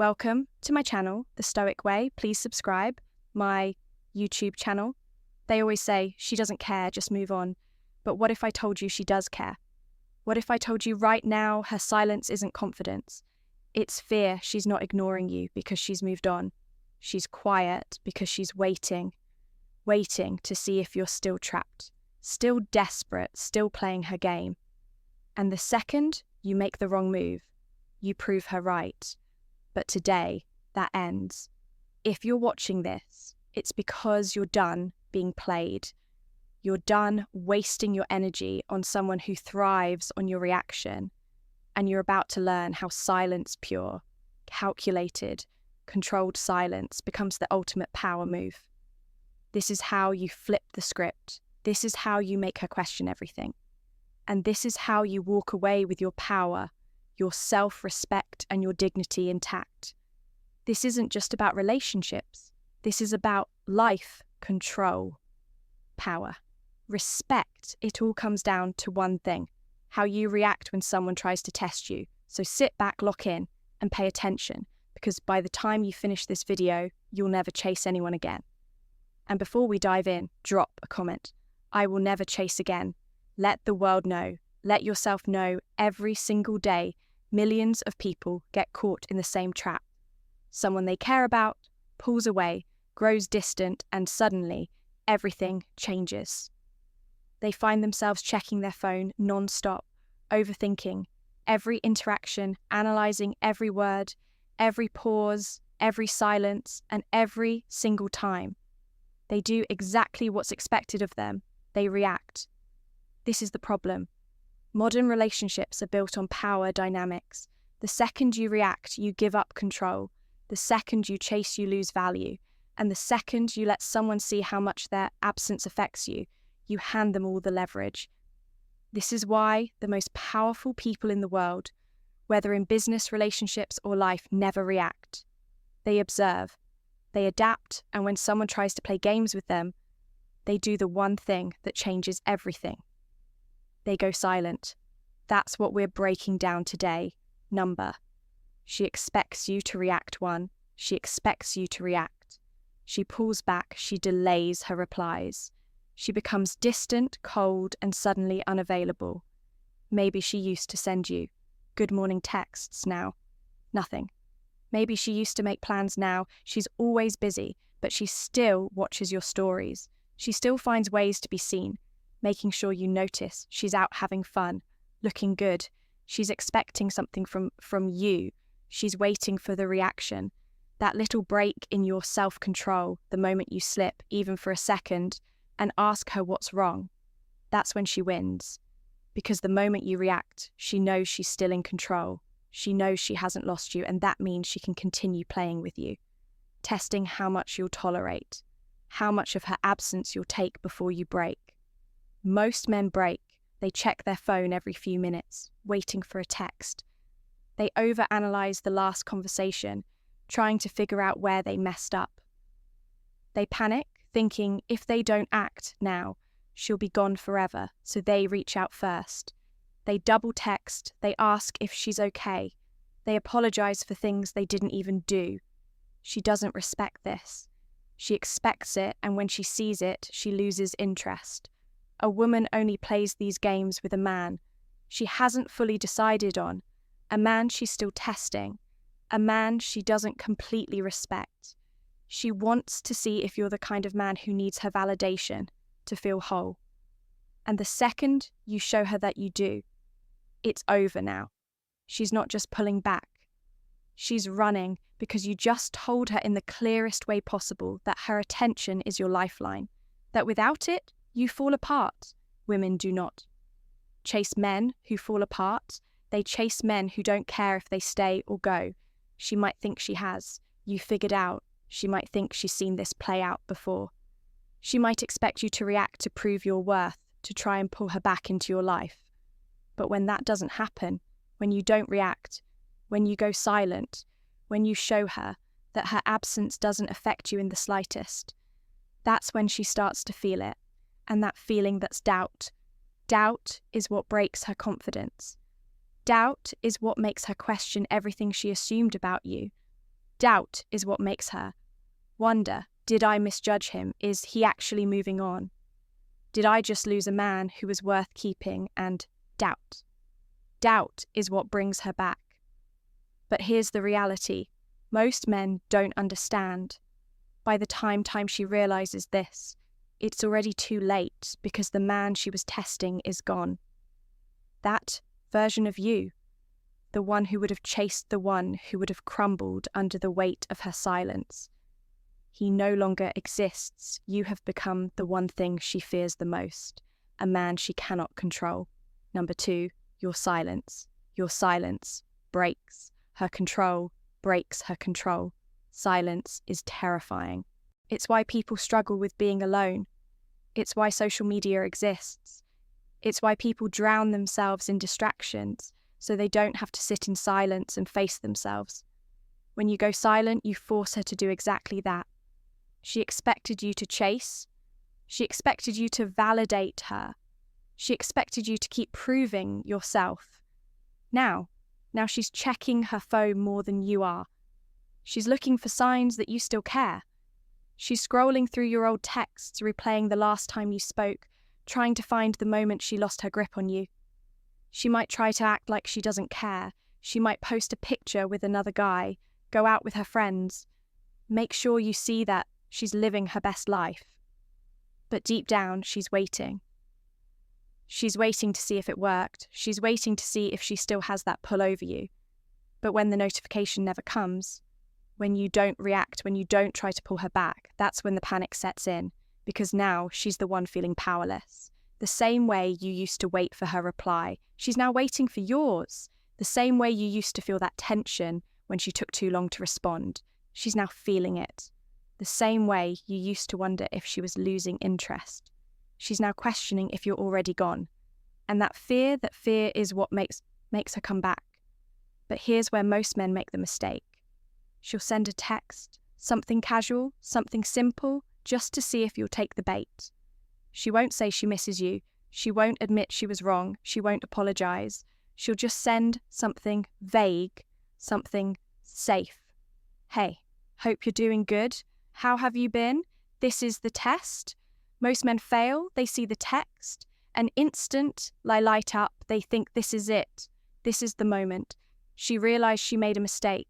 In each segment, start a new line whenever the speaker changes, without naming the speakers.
Welcome to my channel, The Stoic Way. Please subscribe my YouTube channel. They always say, she doesn't care, just move on. But what if I told you she does care? What if I told you right now her silence isn't confidence? It's fear she's not ignoring you because she's moved on. She's quiet because she's waiting to see if you're still trapped, still desperate, still playing her game. And the second you make the wrong move, you prove her right. But today, that ends. If you're watching this, it's because you're done being played. You're done wasting your energy on someone who thrives on your reaction. And you're about to learn how silence, pure, calculated, controlled silence becomes the ultimate power move. This is how you flip the script. This is how you make her question everything. And this is how you walk away with your power, your self-respect and your dignity intact. This isn't just about relationships. This is about life, control, power, respect. It all comes down to one thing: how you react when someone tries to test you. So sit back, lock in, and pay attention, because by the time you finish this video, you'll never chase anyone again. And before we dive in, drop a comment. I will never chase again. Let the world know. Let yourself know every single day millions of people get caught in the same trap. Someone they care about pulls away, grows distant, and suddenly everything changes. They find themselves checking their phone non-stop, overthinking every interaction, analysing every word, every pause, every silence, and every single time. They do exactly what's expected of them. They react. This is the problem. Modern relationships are built on power dynamics. The second you react, you give up control. The second you chase, you lose value. And the second you let someone see how much their absence affects you, you hand them all the leverage. This is why the most powerful people in the world, whether in business, relationships, or life, never react. They observe. They adapt, and when someone tries to play games with them, they do the one thing that changes everything. They go silent. That's what we're breaking down today. Number. She expects you to react. 1. She expects you to react. She pulls back. She delays her replies. She becomes distant, cold, and suddenly unavailable. Maybe she used to send you good morning texts. Now, nothing. Maybe she used to make plans. Now she's always busy, but she still watches your stories. She still finds ways to be seen, making sure you notice she's out having fun, looking good. She's expecting something from you. She's waiting for the reaction, that little break in your self-control, the moment you slip, even for a second, and ask her what's wrong. That's when she wins. Because the moment you react, she knows she's still in control. She knows she hasn't lost you, and that means she can continue playing with you, testing how much you'll tolerate, how much of her absence you'll take before you break. Most men break. They check their phone every few minutes, waiting for a text. They overanalyze the last conversation, trying to figure out where they messed up. They panic, thinking if they don't act now, she'll be gone forever, so they reach out first. They double text, they ask if she's okay. They apologize for things they didn't even do. She doesn't respect this. She expects it, and when she sees it, she loses interest. A woman only plays these games with a man she hasn't fully decided on, a man she's still testing, a man she doesn't completely respect. She wants to see if you're the kind of man who needs her validation to feel whole. And the second you show her that you do, it's over now. She's not just pulling back. She's running because you just told her in the clearest way possible that her attention is your lifeline, that without it, you fall apart. Women do not chase men who fall apart. They chase men who don't care if they stay or go. She might think she has. You figured out. She might think she's seen this play out before. She might expect you to react to prove your worth, to try and pull her back into your life. But when that doesn't happen, when you don't react, when you go silent, when you show her that her absence doesn't affect you in the slightest, that's when she starts to feel it. And that feeling, that's doubt. Doubt is what breaks her confidence. Doubt is what makes her question everything she assumed about you. Doubt is what makes her. Wonder, did I misjudge him? Is he actually moving on? Did I just lose a man who was worth keeping? And doubt. Doubt is what brings her back. But here's the reality. Most men don't understand. By the time she realizes this, it's already too late because the man she was testing is gone. That version of you, the one who would have chased the one who would have crumbled under the weight of her silence. He no longer exists. You have become the one thing she fears the most, a man she cannot control. Number 2, your silence. Your silence breaks her control, breaks her control. Silence is terrifying. It's why people struggle with being alone. It's why social media exists. It's why people drown themselves in distractions so they don't have to sit in silence and face themselves. When you go silent, you force her to do exactly that. She expected you to chase. She expected you to validate her. She expected you to keep proving yourself. Now she's checking her phone more than you are. She's looking for signs that you still care. She's scrolling through your old texts, replaying the last time you spoke, trying to find the moment she lost her grip on you. She might try to act like she doesn't care. She might post a picture with another guy, go out with her friends. Make sure you see that she's living her best life. But deep down, she's waiting. She's waiting to see if it worked. She's waiting to see if she still has that pull over you. But when the notification never comes, when you don't react, when you don't try to pull her back, that's when the panic sets in, because now she's the one feeling powerless. The same way you used to wait for her reply, she's now waiting for yours. The same way you used to feel that tension when she took too long to respond, she's now feeling it. The same way you used to wonder if she was losing interest, she's now questioning if you're already gone. And that fear is what makes her come back. But here's where most men make the mistake. She'll send a text, something casual, something simple, just to see if you'll take the bait. She won't say she misses you. She won't admit she was wrong. She won't apologize. She'll just send something vague, something safe. Hey, hope you're doing good. How have you been? This is the test. Most men fail. They see the text. An instant light up. They think this is it. This is the moment. She realized she made a mistake.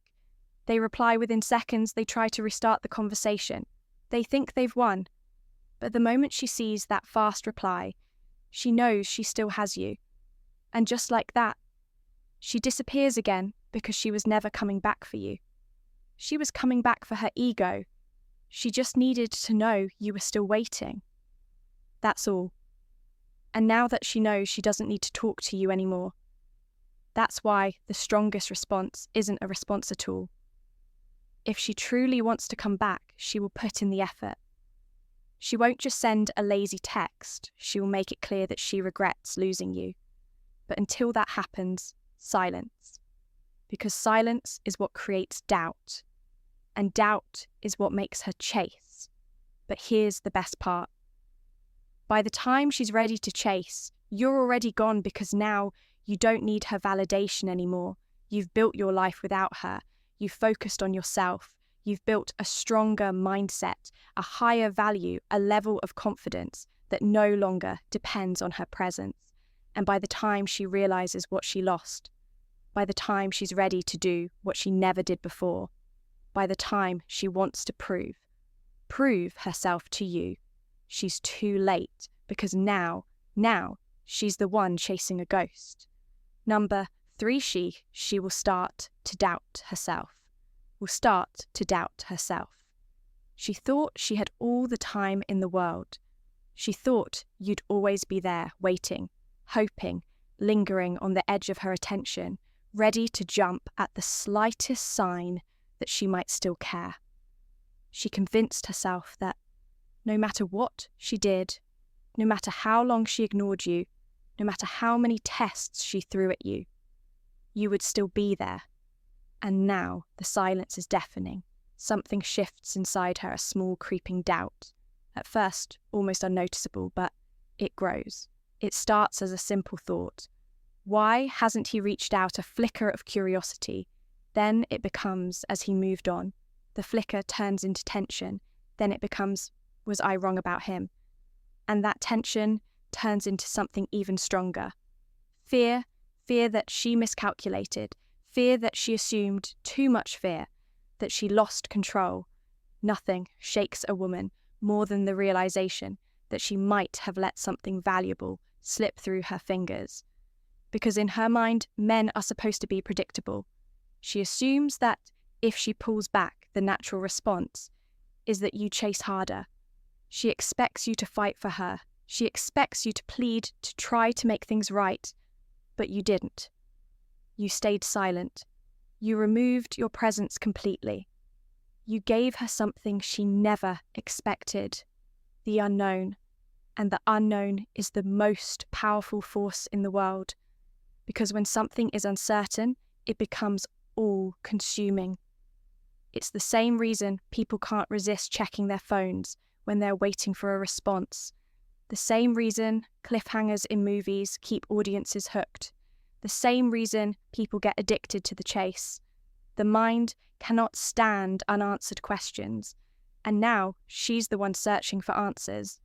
They reply within seconds. They try to restart the conversation. They think they've won. But the moment she sees that fast reply, she knows she still has you. And just like that, she disappears again because she was never coming back for you. She was coming back for her ego. She just needed to know you were still waiting. That's all. And now that she knows she doesn't need to talk to you anymore, that's why the strongest response isn't a response at all. If she truly wants to come back, she will put in the effort. She won't just send a lazy text. She will make it clear that she regrets losing you. But until that happens, silence. Because silence is what creates doubt. And doubt is what makes her chase. But here's the best part. By the time she's ready to chase, you're already gone because now you don't need her validation anymore. You've built your life without her. You've focused on yourself. You've built a stronger mindset, a higher value, a level of confidence that no longer depends on her presence. And by the time she realizes what she lost, by the time she's ready to do what she never did before, by the time she wants to prove herself to you, she's too late because now she's the one chasing a ghost. Number 3, she will start to doubt herself. She thought she had all the time in the world. She thought you'd always be there, waiting, hoping, lingering on the edge of her attention, ready to jump at the slightest sign that she might still care. She convinced herself that no matter what she did, no matter how long she ignored you, no matter how many tests she threw at you, you would still be there. And now the silence is deafening. Something shifts inside her, a small creeping doubt. At first, almost unnoticeable, but it grows. It starts as a simple thought. Why hasn't he reached out? A flicker of curiosity. Then it becomes, as he moved on, The flicker turns into tension. Then it becomes, was I wrong about him? And that tension turns into something even stronger. Fear that she miscalculated, fear that she assumed too much fear, that she lost control. Nothing shakes a woman more than the realization that she might have let something valuable slip through her fingers. Because in her mind, men are supposed to be predictable. She assumes that if she pulls back, the natural response is that you chase harder. She expects you to fight for her. She expects you to plead, to try to make things right. But you didn't. You stayed silent. You removed your presence completely. You gave her something she never expected, the unknown. And the unknown is the most powerful force in the world. Because when something is uncertain, it becomes all-consuming. It's the same reason people can't resist checking their phones when they're waiting for a response. The same reason cliffhangers in movies keep audiences hooked. The same reason people get addicted to the chase. The mind cannot stand unanswered questions, and now she's the one searching for answers.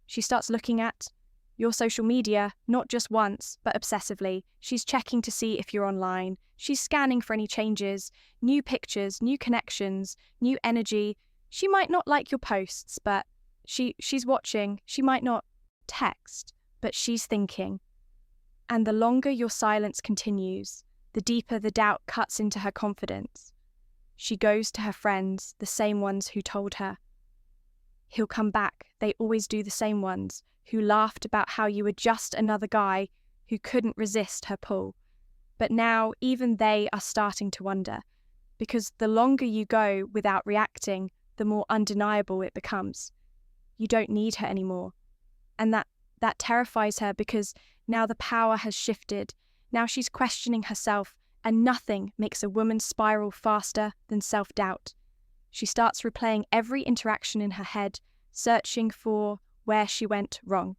She starts looking at your social media, not just once, but obsessively. She's checking to see if you're online. She's scanning for any changes, new pictures, new connections, new energy. She might not like your posts, but she's watching. She might not text, but she's thinking. And the longer your silence continues, the deeper the doubt cuts into her confidence. She goes to her friends, the same ones who told her. He'll come back, they always do, the same ones, who laughed about how you were just another guy who couldn't resist her pull. But now even they are starting to wonder, because the longer you go without reacting, the more undeniable it becomes. You don't need her anymore. And that terrifies her, because now the power has shifted. Now she's questioning herself, and nothing makes a woman spiral faster than self-doubt. She starts replaying every interaction in her head, searching for where she went wrong.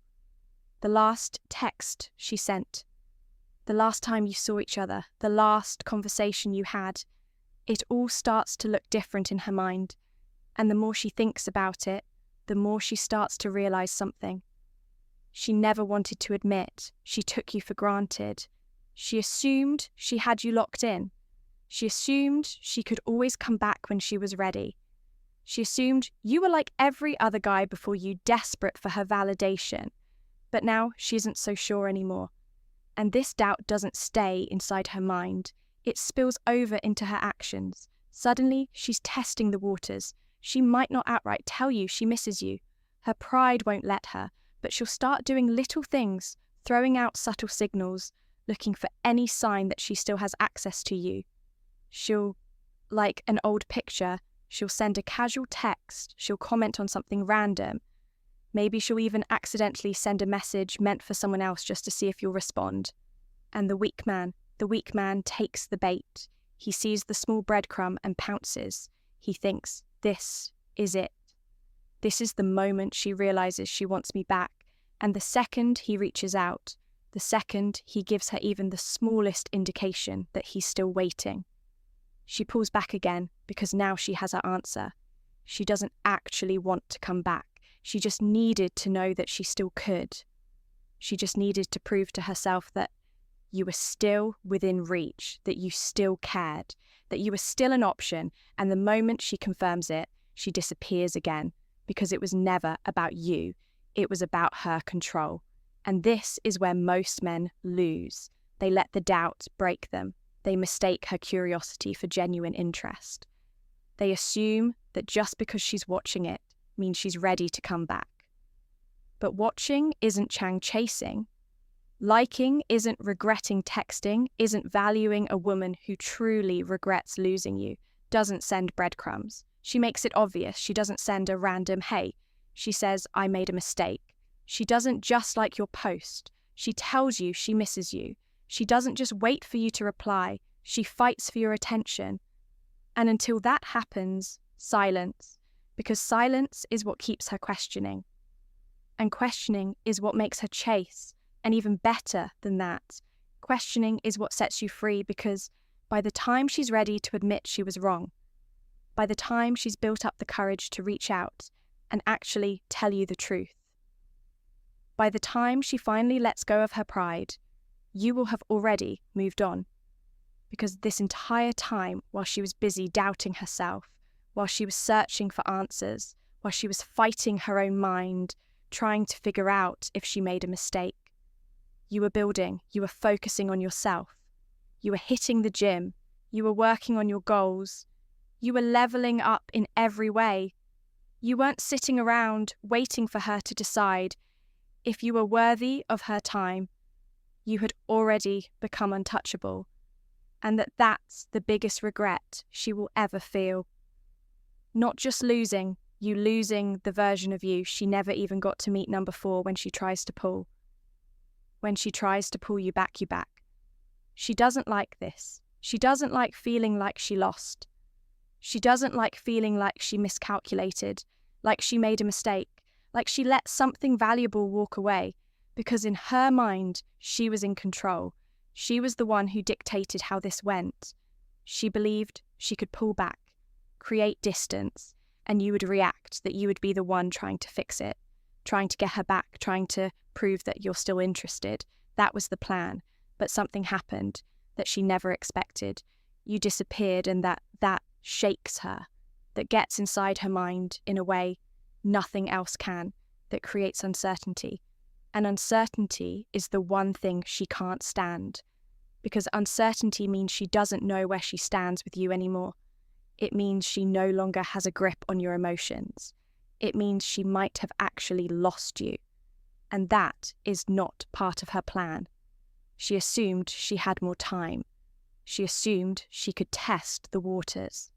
The last text she sent, the last time you saw each other, the last conversation you had. It all starts to look different in her mind, and the more she thinks about it, the more she starts to realize something. She never wanted to admit she took you for granted. She assumed she had you locked in. She assumed she could always come back when she was ready. She assumed you were like every other guy before you, desperate for her validation. But now she isn't so sure anymore. And this doubt doesn't stay inside her mind. It spills over into her actions. Suddenly, she's testing the waters. She might not outright tell you she misses you. Her pride won't let her, but she'll start doing little things, throwing out subtle signals, looking for any sign that she still has access to you. She'll, like an old picture, she'll send a casual text, she'll comment on something random. Maybe she'll even accidentally send a message meant for someone else just to see if you'll respond. And the weak man takes the bait. He sees the small breadcrumb and pounces. He thinks, this is it. This is the moment she realizes she wants me back. And the second he reaches out, the second he gives her even the smallest indication that he's still waiting, she pulls back again, because now she has her answer. She doesn't actually want to come back. She just needed to know that she still could. She just needed to prove to herself that you were still within reach, that you still cared, that you were still an option, and the moment she confirms it, she disappears again, because it was never about you. It was about her control. And this is where most men lose. They let the doubt break them. They mistake her curiosity for genuine interest. They assume that just because she's watching it means she's ready to come back. But watching isn't Chang chasing. Liking isn't regretting texting, isn't valuing a woman who truly regrets losing you, doesn't send breadcrumbs. She makes it obvious. She doesn't send a random hey. She says, I made a mistake. She doesn't just like your post. She tells you she misses you. She doesn't just wait for you to reply. She fights for your attention. And until that happens, silence. Because silence is what keeps her questioning. And questioning is what makes her chase. And even better than that, questioning is what sets you free, because by the time she's ready to admit she was wrong, by the time she's built up the courage to reach out and actually tell you the truth. By the time she finally lets go of her pride, you will have already moved on. Because this entire time, while she was busy doubting herself, while she was searching for answers, while she was fighting her own mind, trying to figure out if she made a mistake, you were building, you were focusing on yourself, you were hitting the gym, you were working on your goals, you were leveling up in every way. You weren't sitting around waiting for her to decide if you were worthy of her time. You had already become untouchable, and that's the biggest regret she will ever feel. Not just losing, you losing the version of you she never even got to meet number 4 when she tries to pull. When she tries to pull you back. She doesn't like this. She doesn't like feeling like she lost. She doesn't like feeling like she miscalculated, like she made a mistake, like she let something valuable walk away, because in her mind, she was in control. She was the one who dictated how this went. She believed she could pull back, create distance, and you would react, that you would be the one trying to fix it, trying to get her back, trying to prove that you're still interested. That was the plan, but something happened that she never expected. You disappeared, and that shakes her, that gets inside her mind in a way nothing else can, that creates uncertainty. And uncertainty is the one thing she can't stand, because uncertainty means she doesn't know where she stands with you anymore. It means she no longer has a grip on your emotions. It means she might have actually lost you. And that is not part of her plan. She assumed she had more time. She assumed she could test the waters.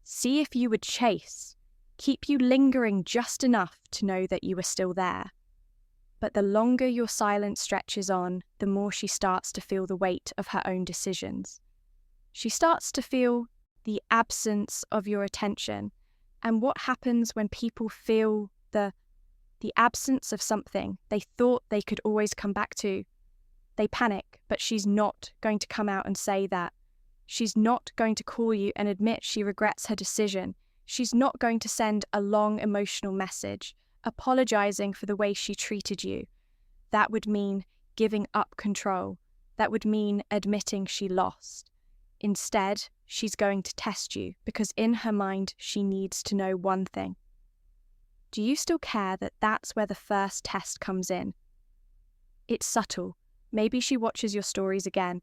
See if you would chase, keep you lingering just enough to know that you were still there. But the longer your silence stretches on, the more she starts to feel the weight of her own decisions. She starts to feel the absence of your attention. And what happens when people feel the absence of something they thought they could always come back to? They panic, but she's not going to come out and say that. She's not going to call you and admit she regrets her decision. She's not going to send a long emotional message, apologizing for the way she treated you. That would mean giving up control. That would mean admitting she lost. Instead, she's going to test you, because in her mind, she needs to know one thing. Do you still care that that's where the first test comes in? It's subtle. Maybe she watches your stories again.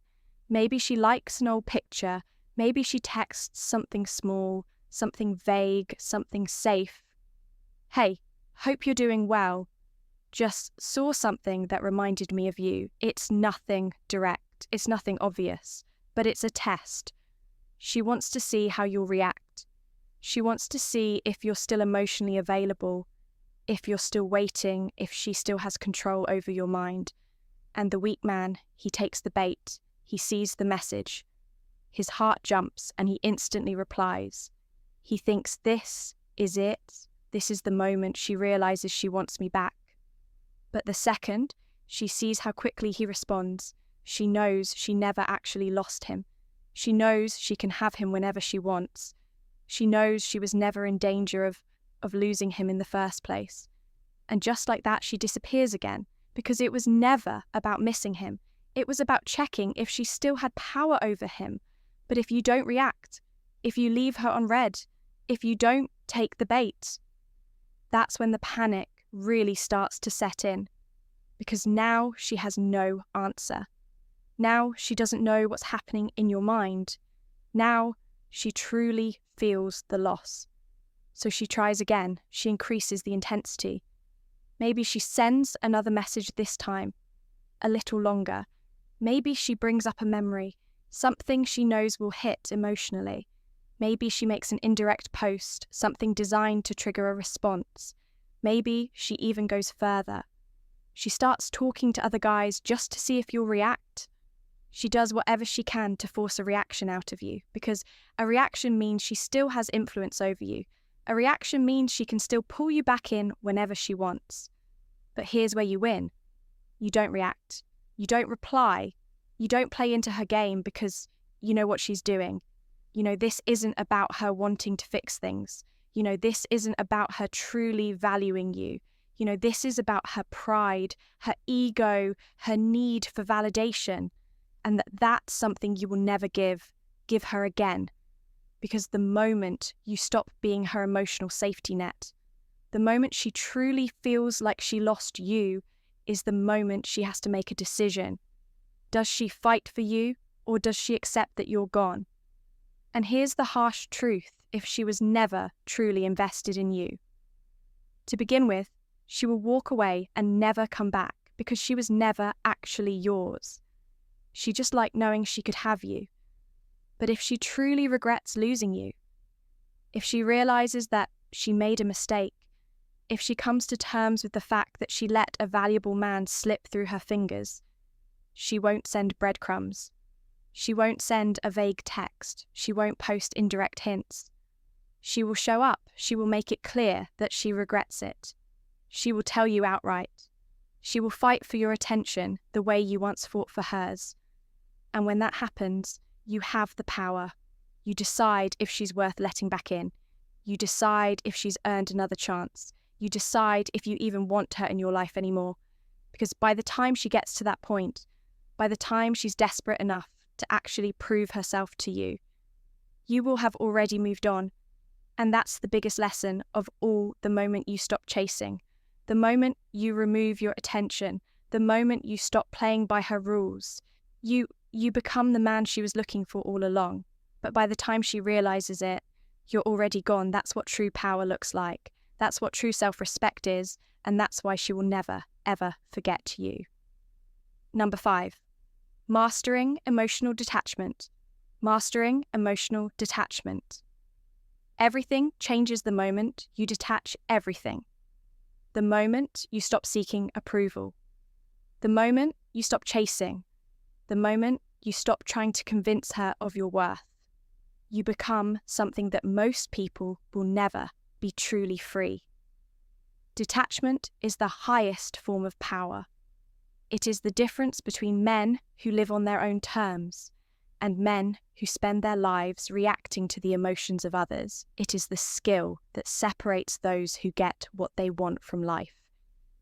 Maybe she likes an old picture. Maybe she texts something small, something vague, something safe. Hey, hope you're doing well. Just saw something that reminded me of you. It's nothing direct. It's nothing obvious, but it's a test. She wants to see how you'll react. She wants to see if you're still emotionally available, if you're still waiting, if she still has control over your mind. And the weak man, he takes the bait. He sees the message. His heart jumps and he instantly replies. He thinks, this is it. This is the moment she realizes she wants me back. But the second she sees how quickly he responds, she knows she never actually lost him. She knows she can have him whenever she wants. She knows she was never in danger of losing him in the first place. And just like that, she disappears again, because it was never about missing him. It was about checking if she still had power over him. But if you don't react, if you leave her on red, if you don't take the bait, that's when the panic really starts to set in. Because now she has no answer. Now she doesn't know what's happening in your mind. Now she truly feels the loss. So she tries again. She increases the intensity. Maybe she sends another message this time, a little longer. Maybe she brings up a memory, something she knows will hit emotionally. Maybe she makes an indirect post, something designed to trigger a response. Maybe she even goes further. She starts talking to other guys just to see if you'll react. She does whatever she can to force a reaction out of you, because a reaction means she still has influence over you. A reaction means she can still pull you back in whenever she wants. But here's where you win. You don't react. You don't reply. You don't play into her game because you know what she's doing. This isn't about her wanting to fix things. This isn't about her truly valuing you. This is about her pride, her ego, her need for validation, and that's something you will never give her again. Because the moment you stop being her emotional safety net, the moment she truly feels like she lost you, is the moment she has to make a decision. Does she fight for you, or does she accept that you're gone? And here's the harsh truth: if she was never truly invested in you, to begin with, she will walk away and never come back because she was never actually yours. She just liked knowing she could have you. But if she truly regrets losing you, if she realizes that she made a mistake, if she comes to terms with the fact that she let a valuable man slip through her fingers, she won't send breadcrumbs. She won't send a vague text. She won't post indirect hints. She will show up. She will make it clear that she regrets it. She will tell you outright. She will fight for your attention the way you once fought for hers. And when that happens, you have the power. You decide if she's worth letting back in. You decide if she's earned another chance. You decide if you even want her in your life anymore. Because by the time she gets to that point, by the time she's desperate enough to actually prove herself to you, you will have already moved on. And that's the biggest lesson of all: the moment you stop chasing, the moment you remove your attention, the moment you stop playing by her rules, you become the man she was looking for all along. But by the time she realizes it, you're already gone. That's what true power looks like. That's what true self-respect is, and that's why she will never, ever forget you. Number 5, mastering emotional detachment. Mastering emotional detachment. Everything changes the moment you detach everything. The moment you stop seeking approval. The moment you stop chasing. The moment you stop trying to convince her of your worth. You become something that most people will never be truly free. Detachment is the highest form of power. It is the difference between men who live on their own terms and men who spend their lives reacting to the emotions of others. It is the skill that separates those who get what they want from life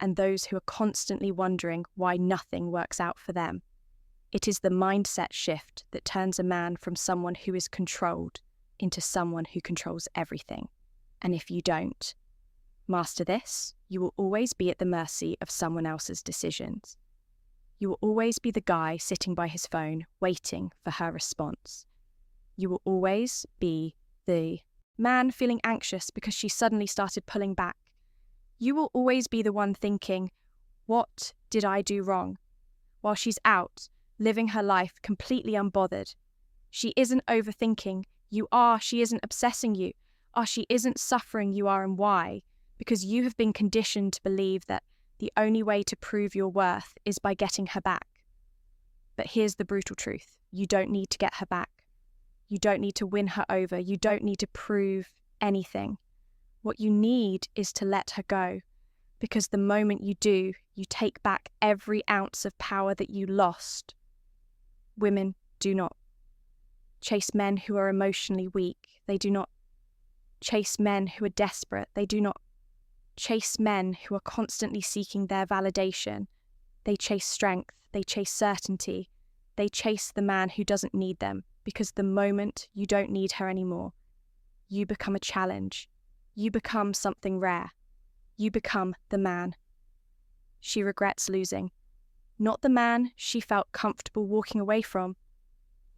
and those who are constantly wondering why nothing works out for them. It is the mindset shift that turns a man from someone who is controlled into someone who controls everything. And if you don't master this, you will always be at the mercy of someone else's decisions. You will always be the guy sitting by his phone waiting for her response. You will always be the man feeling anxious because she suddenly started pulling back. You will always be the one thinking, "What did I do wrong?" while she's out, living her life completely unbothered. She isn't overthinking, you are. She isn't obsessing you. She isn't suffering, you are, and why? Because you have been conditioned to believe that the only way to prove your worth is by getting her back. But here's the brutal truth. You don't need to get her back. You don't need to win her over. You don't need to prove anything. What you need is to let her go. Because the moment you do, you take back every ounce of power that you lost. Women do not chase men who are emotionally weak. They do not chase men who are desperate. They do not chase men who are constantly seeking their validation. They chase strength. They chase certainty. They chase the man who doesn't need them, because the moment you don't need her anymore, you become a challenge. You become something rare. You become the man she regrets losing. Not the man she felt comfortable walking away from.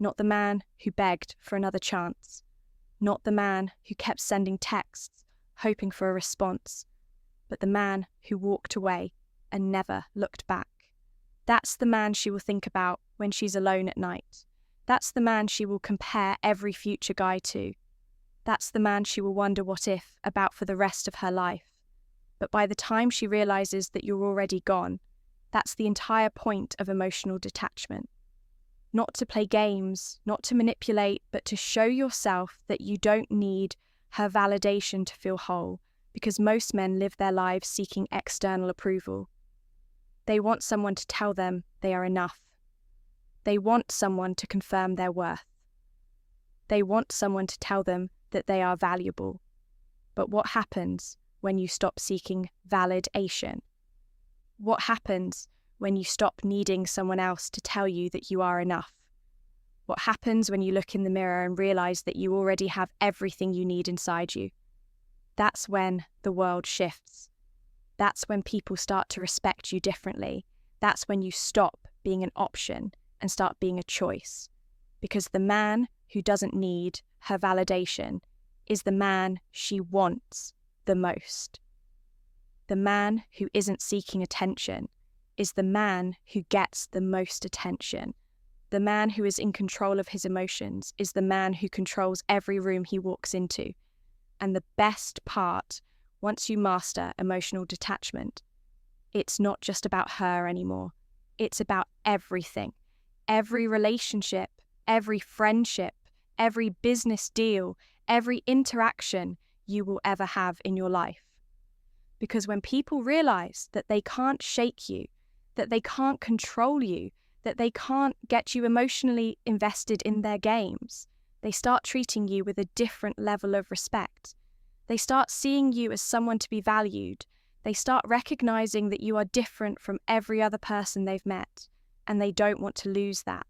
Not the man who begged for another chance. Not the man who kept sending texts, hoping for a response. But the man who walked away and never looked back. That's the man she will think about when she's alone at night. That's the man she will compare every future guy to. That's the man she will wonder what if about for the rest of her life. But by the time she realizes that you're already gone, that's the entire point of emotional detachment. Not to play games, not to manipulate, but to show yourself that you don't need her validation to feel whole, because most men live their lives seeking external approval. They want someone to tell them they are enough. They want someone to confirm their worth. They want someone to tell them that they are valuable. But what happens when you stop seeking validation? What happens when you stop needing someone else to tell you that you are enough? What happens when you look in the mirror and realize that you already have everything you need inside you? That's when the world shifts. That's when people start to respect you differently. That's when you stop being an option and start being a choice. Because the man who doesn't need her validation is the man she wants the most. The man who isn't seeking attention is the man who gets the most attention. The man who is in control of his emotions is the man who controls every room he walks into. And the best part, once you master emotional detachment, it's not just about her anymore. It's about everything. Every relationship, every friendship, every business deal, every interaction you will ever have in your life. Because when people realize that they can't shake you, that they can't control you, that they can't get you emotionally invested in their games, they start treating you with a different level of respect. They start seeing you as someone to be valued. They start recognizing that you are different from every other person they've met, and they don't want to lose that.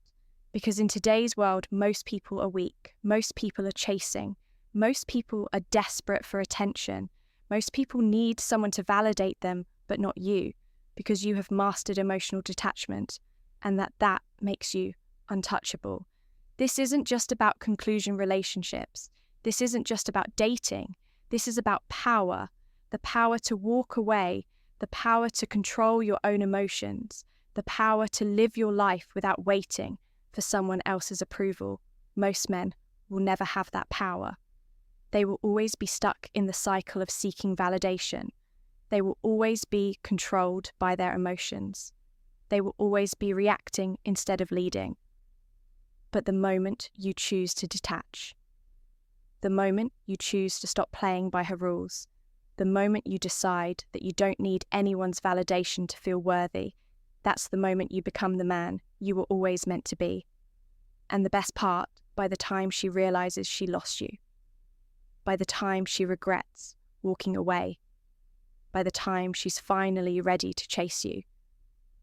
Because in today's world, most people are weak. Most people are chasing. Most people are desperate for attention. Most people need someone to validate them, but not you, because you have mastered emotional detachment, and that makes you untouchable. This isn't just about conclusion relationships. This isn't just about dating. This is about power, the power to walk away, the power to control your own emotions, the power to live your life without waiting for someone else's approval. Most men will never have that power. They will always be stuck in the cycle of seeking validation. They will always be controlled by their emotions. They will always be reacting instead of leading. But the moment you choose to detach, the moment you choose to stop playing by her rules, the moment you decide that you don't need anyone's validation to feel worthy, that's the moment you become the man you were always meant to be. And the best part, by the time she realizes she lost you, by the time she regrets walking away, by the time she's finally ready to chase you,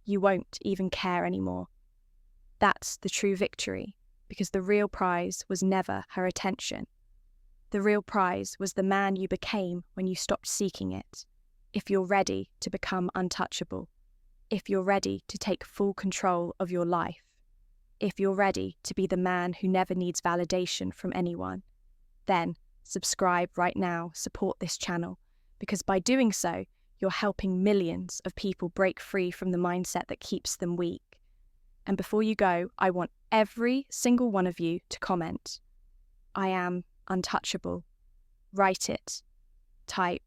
you won't even care anymore. That's the true victory, because the real prize was never her attention. The real prize was the man you became when you stopped seeking it. If you're ready to become untouchable, if you're ready to take full control of your life, if you're ready to be the man who never needs validation from anyone, then subscribe right now, support this channel, because by doing so, you're helping millions of people break free from the mindset that keeps them weak. And before you go, I want every single one of you to comment, "I am untouchable." Write it, type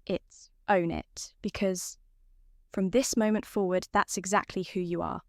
it, own it, because from this moment forward, that's exactly who you are.